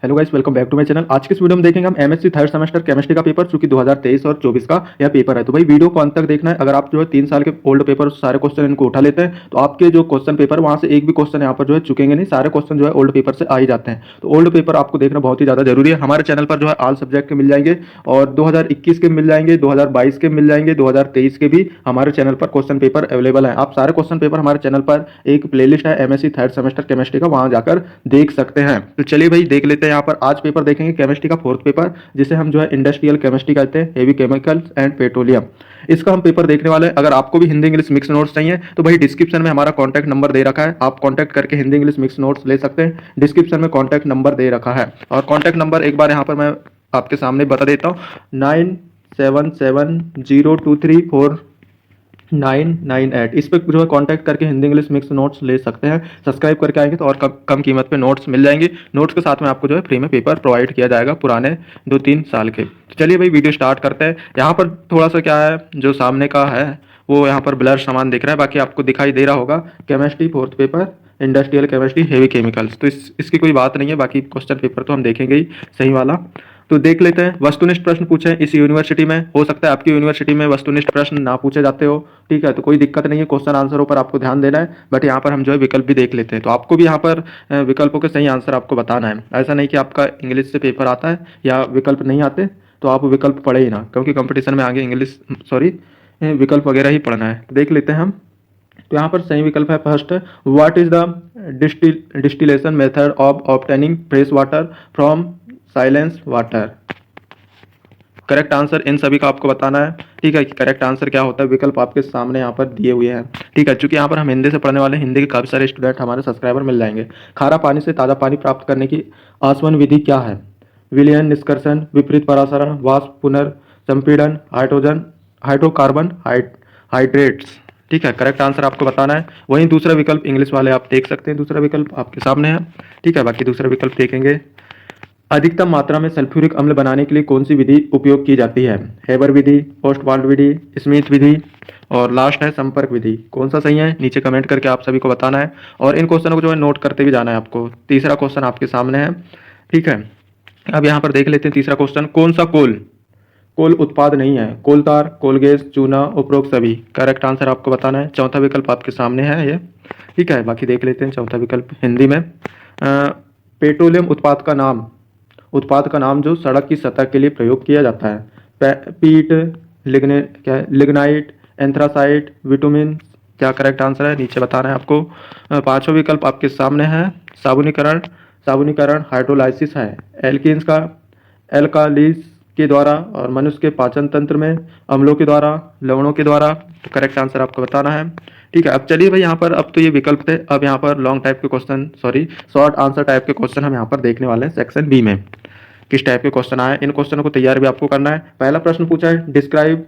Hello guys, welcome back to my channel. आज के इस वीडियो में देखेंगे हम एमएससी थर्ड सेमेस्टर केमिस्ट्री का पेपर, चूंकि 2023 और 24 का यह पेपर है। तो भाई वीडियो को अंत तक देखना है। अगर आप जो है 3 साल के ओल्ड पेपर सारे क्वेश्चन इनको उठा लेते हैं तो आपके जो क्वेश्चन पेपर वहां से एक भी क्वेश्चन यहाँ पर जो है चुकेंगे नहीं। सारे क्वेश्चन जो है ओल्ड पेपर से आ ही जाते हैं। तो ओल्ड पेपर आपको देखना बहुत ही ज्यादा जरूरी है। हमारे चैनल पर जो है ऑल सब्जेक्ट के मिल जाएंगे और 2021 के मिल जाएंगे, 2022 के मिल जाएंगे, 2023 के भी हमारे चैनल पर क्वेश्चन पेपर अवेलेबल है। आप सारे क्वेश्चन पेपर हमारे चैनल पर एक प्लेलिस्ट है एमएससी थर्ड सेमेस्टर केमिस्ट्री का, वहां जाकर देख सकते हैं। तो चलिए भाई देख लेते हैं। यहाँ पर आज पेपर देखेंगे केमिस्ट्री का फोर्थ पेपर, जिसे हम जो है इंडस्ट्रियल केमिस्ट्री कहते हैं, हेवी केमिकल्स एंड पेट्रोलियम। इसका हम पेपर देखने वाले हैं। अगर आपको भी हिंदी इंग्लिश मिक्स नोट्स चाहिए तो भाई डिस्क्रिप्शन में हमारा कॉन्टैक्ट नंबर दे रखा है, आप कॉन्टैक्ट करके हिंदी इंग्लिश मिक्स नोट्स ले सकते हैं। डिस्क्रिप्शन में कॉन्टैक्ट नंबर दे रखा है और कॉन्टैक्ट नंबर एक बार यहाँ पर मैं आपके सामने बता देता हूँ, 9770234998। इस पर जो है कांटेक्ट करके हिंदी इंग्लिश मिक्स नोट्स ले सकते हैं। सब्सक्राइब करके आएंगे तो और कम कीमत पे नोट्स मिल जाएंगे। नोट्स के साथ में आपको जो है फ्री में पेपर प्रोवाइड किया जाएगा पुराने 2-3 साल के। तो चलिए भाई वीडियो स्टार्ट करते हैं। यहाँ पर थोड़ा सा क्या है, जो सामने का है वो यहाँ पर ब्लर सामान दिख रहा है, बाकी आपको दिखाई दे रहा होगा chemistry fourth paper industrial chemistry heavy chemicals. तो इसकी कोई बात नहीं है, बाकी क्वेश्चन पेपर तो हम देखेंगे ही सही वाला। तो देख लेते हैं। वस्तुनिष्ठ प्रश्न पूछे इस यूनिवर्सिटी में। हो सकता है आपकी यूनिवर्सिटी में वस्तुनिष्ठ प्रश्न ना पूछे जाते हो, ठीक है, तो कोई दिक्कत नहीं है। क्वेश्चन आंसरों पर आपको ध्यान देना है, बट यहाँ पर हम जो है विकल्प भी देख लेते हैं। तो आपको भी यहाँ पर विकल्पों के सही आंसर आपको बताना है। ऐसा नहीं कि आपका इंग्लिश से पेपर आता है या विकल्प नहीं आते तो आप विकल्प पढ़े ही ना, क्योंकि कंपटीशन में आगे विकल्प वगैरह ही पढ़ना है। तो देख लेते हैं हम। तो यहाँ पर सही विकल्प है first, what is the distillation method of obtaining fresh water from silence water. Correct answer in सभी का आपको बताना है, ठीक है, कि करेक्ट आंसर क्या होता है। विकल्प आपके सामने यहाँ पर दिए हुए हैं, ठीक है। चूंकि यहाँ पर हम हिंदी से पढ़ने वाले हिंदी के काफी सारे स्टूडेंट हमारे सब्सक्राइबर मिल जाएंगे। खारा पानी से ताज़ा पानी प्राप्त करने की आसवन विधि क्या है। विलयन निष्कर्षण, विपरीत परासरण, वाष्प पुनर्संपीड़न, हाइड्रोकार्बन हाइड्रेट्स, ठीक है। करेक्ट आंसर आपको बताना है। वहीं दूसरा विकल्प इंग्लिश वाले आप देख सकते हैं, दूसरा विकल्प आपके सामने है, ठीक है। बाकी दूसरा विकल्प देखेंगे। अधिकतम मात्रा में सल्फ्यूरिक अम्ल बनाने के लिए कौन सी विधि उपयोग की जाती है। हेबर विधि, ओस्टवाल्ड विधि, स्मिथ विधि और लास्ट है संपर्क विधि। कौन सा सही है नीचे कमेंट करके आप सभी को बताना है और इन क्वेश्चनों को जो है नोट करते भी जाना है आपको। तीसरा क्वेश्चन आपके सामने है, ठीक है। अब यहाँ पर देख लेते हैं तीसरा क्वेश्चन, कौन सा कोल उत्पाद नहीं है। कोल तार, कोल गैस, चूना, उपरोक्त सभी। करेक्ट आंसर आपको बताना है। चौथा विकल्प आपके सामने है ये, ठीक है। बाकी देख लेते हैं चौथा विकल्प हिंदी में। पेट्रोलियम उत्पाद का नाम जो सड़क की सतह के लिए प्रयोग किया जाता है। पीट, लिग्नाइट, एंथ्रासाइट, विटामिन। क्या करेक्ट आंसर है नीचे बताना है आपको। पांचवा विकल्प आपके सामने है, साबुनीकरण हाइड्रोलाइसिस है। एल्कीन्स का एल्कालीस के द्वारा और मनुष्य के पाचन तंत्र में अम्लों के द्वारा, लवणों के द्वारा। तो करेक्ट आंसर आपको बताना है, ठीक है। अब चलिए भाई यहाँ पर, अब तो ये विकल्प थे, अब यहाँ पर लॉन्ग टाइप के क्वेश्चन, शॉर्ट आंसर टाइप के क्वेश्चन हम यहाँ पर देखने वाले हैं सेक्शन बी में। किस टाइप के क्वेश्चन आए, इन क्वेश्चनों को तैयार भी आपको करना है। पहला प्रश्न पूछा है, describe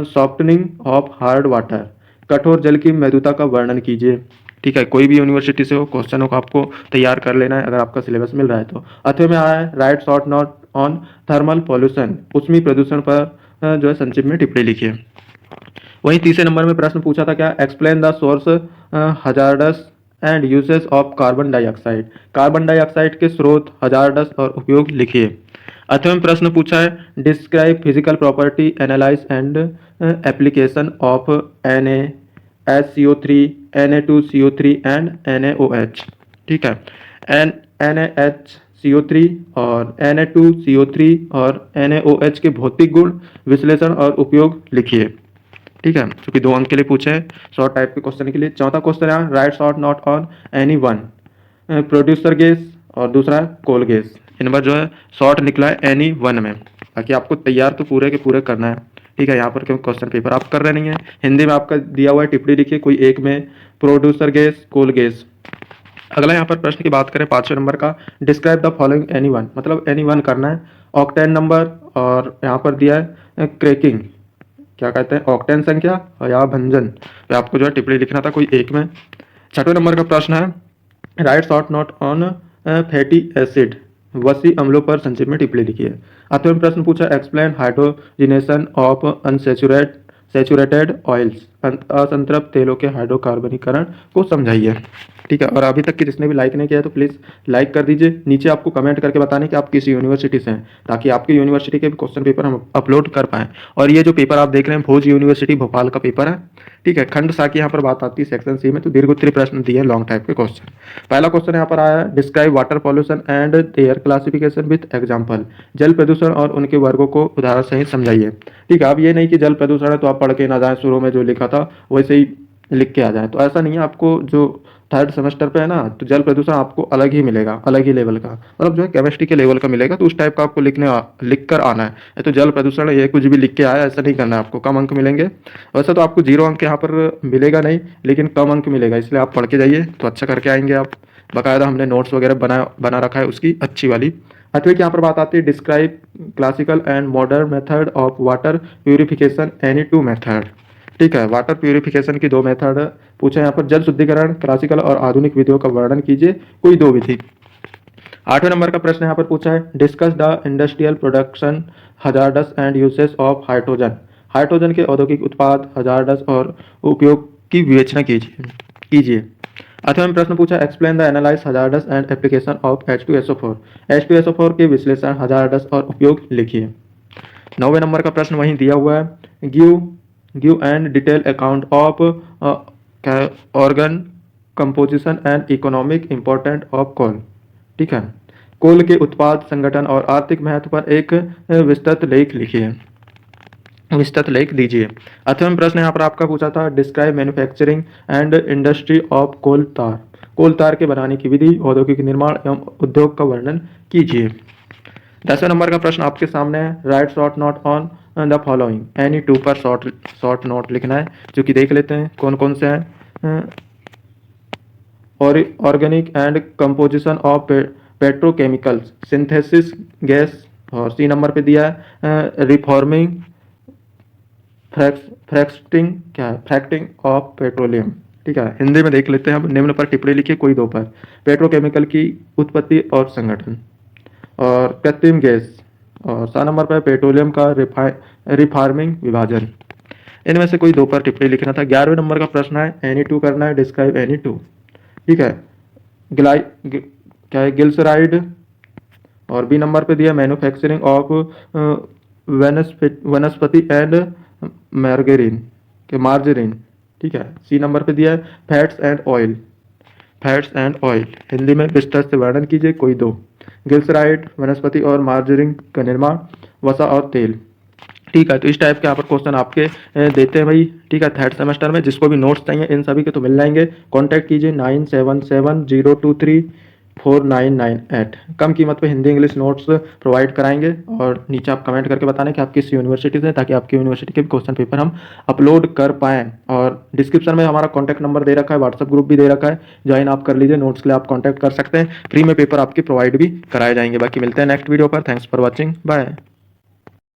softening of hard water. कठोर जल की मृदुता का वर्णन कीजिए, ठीक है। कोई भी यूनिवर्सिटी से हो, क्वेश्चनों को आपको तैयार कर लेना है अगर आपका सिलेबस मिल रहा है तो। अथवा में आया है, right short note on thermal pollution. ऊष्मीय प्रदूषण पर जो है संक्षिप्त में टिप्पणी लिखिए। वहीं तीसरे नंबर में प्रश्न पूछा था क्या, explain the source hazardous and uses of carbon dioxide. Carbon dioxide के स्रोत, हजार्डस और उपयोग लिखिए। अठवें प्रश्न पूछा है, describe physical property, analyse and application of NaHCO3, Na2CO3 and NaOH, ठीक है। NaHCO3 और Na2CO3 और NaOH के भौतिक गुण, विश्लेषण और उपयोग लिखिए, ठीक है। क्योंकि 2 अंक के लिए पूछे हैं शॉर्ट टाइप के क्वेश्चन के लिए। चौथा क्वेश्चन है, right short note on any one. Producer gas और दूसरा है कोल गैस। इन पर जो है शॉर्ट निकला है एनी वन में। बाकी आपको तैयार तो पूरे के पूरे करना है, ठीक है। यहाँ पर क्योंकि क्वेश्चन पेपर आप कर रहे नहीं है, हिंदी में आपका दिया हुआ है, टिप्पणी लिखिए कोई एक में, प्रोड्यूसर गैस, कोल गैस। अगला यहाँ पर प्रश्न की बात करें 5वें नंबर का, describe the following any one, मतलब एनी वन करना है। ऑक्टेन नंबर और यहाँ पर दिया है क्रैकिंग, क्या कहते हैं, ऑक्टेन संख्या और या भंजन। तो आपको जो है टिप्पणी लिखना था कोई एक में। 6वें नंबर का प्रश्न है, right short note on fatty acid. वसी अम्लों पर संक्षिप्त में टिप्पणी लिखिए। 8वें प्रश्न पूछा, explain hydrogenation of unsaturated oils. असंतृप्त तेलों के हाइड्रोकार्बनीकरण को समझाइए। ठीक है, और अभी तक के जिसने भी लाइक नहीं किया है तो प्लीज़ लाइक कर दीजिए। नीचे आपको कमेंट करके बताने कि आप किस यूनिवर्सिटी से हैं, ताकि आपकी यूनिवर्सिटी के भी क्वेश्चन पेपर हम अपलोड कर पाएँ। और ये जो पेपर आप देख रहे हैं भोज यूनिवर्सिटी भोपाल का पेपर है। ठीक है, खंड सा की यहाँ पर बात आती है सेक्शन सी में, तो दीर्घ उत्तरीय प्रश्न दिए लॉन्ग टाइप के क्वेश्चन। पहला क्वेश्चन यहाँ पर आया है, describe water pollution and air classification with example. जल प्रदूषण और उनके वर्गों को उदाहरण सहित समझाइए। ठीक है, अब ये नहीं कि जल प्रदूषण है तो आप पढ़ के ना जाए, शुरू में जो लिखा था वैसे ही लिख के आ जाए, तो ऐसा नहीं है। आपको जो थर्ड सेमेस्टर पे है ना, तो जल प्रदूषण आपको अलग ही मिलेगा, अलग ही लेवल का, मतलब जो है केमिस्ट्री के लेवल का मिलेगा, तो उस टाइप का आपको लिख कर आना है। तो जल प्रदूषण ये कुछ भी लिख के आया ऐसा नहीं करना है, आपको कम अंक मिलेंगे। वैसे तो आपको 0 अंक यहाँ पर मिलेगा नहीं, लेकिन कम अंक मिलेगा, इसलिए आप पढ़ के जाइए तो अच्छा करके आएंगे आप। बाकायदा हमने नोट्स वगैरह बना रखा है उसकी अच्छी वाली। अथवा की यहाँ पर बात आती है, describe classical and modern method of water purification any two method. ठीक है, वाटर प्यूरिफिकेशन की 2 मेथड पूछा यहाँ पर। जल शुद्धिकरण क्लासिकल और आधुनिक विधियों का वर्णन कीजिए, कोई 2 विधि। 8वें नंबर का प्रश्न यहाँ पर पूछा है, discuss the industrial production hazardous and uses of hydrogen. Hydrogen के औद्योगिक उत्पाद, हजार्डस और उपयोग की विवेचना कीजिए। 8वां प्रश्न पूछा, explain the analyse hazardous and application of H2SO4। H2SO4 के विश्लेषण, हजार्डस और उपयोग लिखिए। 9वें नंबर का प्रश्न वहीं दिया हुआ है, give and detail account of organ composition and economic important of coal. ठीक है, कोल के उत्पाद, संगठन और आर्थिक महत्व पर एक विस्तृत लेख लिखिए, विस्तृत लेख दीजिए। 8वां प्रश्न यहाँ पर आपका पूछा था, describe manufacturing and industry of coal tar. Coal तार के बनाने की विधि, औद्योगिक निर्माण एवं उद्योग का वर्णन कीजिए। 10वें नंबर का प्रश्न आपके सामने है, right short note on the following. Any 2 पर शॉर्ट नोट लिखना है, जो कि देख लेते हैं कौन कौन से हैं। Organic and composition of petrochemicals, synthesis gas, और सी नंबर पे दिया है रिफॉर्मिंग फ्रैक्टिंग ऑफ पेट्रोलियम। ठीक है, हिंदी में देख लेते हैं हम। निम्न पर टिप्पणी लिखिए, कोई 2 पर। पेट्रोकेमिकल की उत्पत्ति और संगठन, और कृत्रिम गैस, और 7 नंबर पर पेट्रोलियम का रिफार्मिंग विभाजन। इनमें से कोई 2 पर टिप्पणी लिखना था। 11वें नंबर का प्रश्न है, एनी 2 करना है, डिस्क्राइब एनी 2। ठीक है, क्या है, गिल्सराइड, और बी नंबर पे दिया मैन्युफैक्चरिंग ऑफ वनस्पति एंड मार्गरीन के मार्जरीन। ठीक है, सी नंबर पे दिया है fats and oil, fats and oil. Hindi में विस्तार से वर्णन कीजिए, कोई 2। गिल्सराइड, वनस्पति और मार्जरीन का निर्माण, वसा और तेल। ठीक है, तो इस टाइप के यहाँ पर क्वेश्चन आपके देते हैं भाई। ठीक है, थर्ड सेमेस्टर में जिसको भी नोट्स चाहिए इन सभी के तो मिल जाएंगे। कॉन्टैक्ट कीजिए 9770234998। कम कीमत पे हिंदी इंग्लिश नोट्स प्रोवाइड कराएंगे, और नीचे आप कमेंट करके बताने कि आप किस यूनिवर्सिटी से, ताकि आपकी यूनिवर्सिटी के भी क्वेश्चन पेपर हम अपलोड कर पाएँ। और डिस्क्रिप्शन में हमारा कॉन्टैक्ट नंबर दे रखा है, व्हाट्सअप ग्रुप भी दे रखा है, ज्वाइन आप कर लीजिए। नोट्स के लिए आप कॉन्टैक्ट कर सकते हैं, फ्री में पेपर आपके प्रोवाइड भी कराए जाएंगे। बाकी मिलते हैं नेक्स्ट वीडियो पर। Thanks for watching, bye.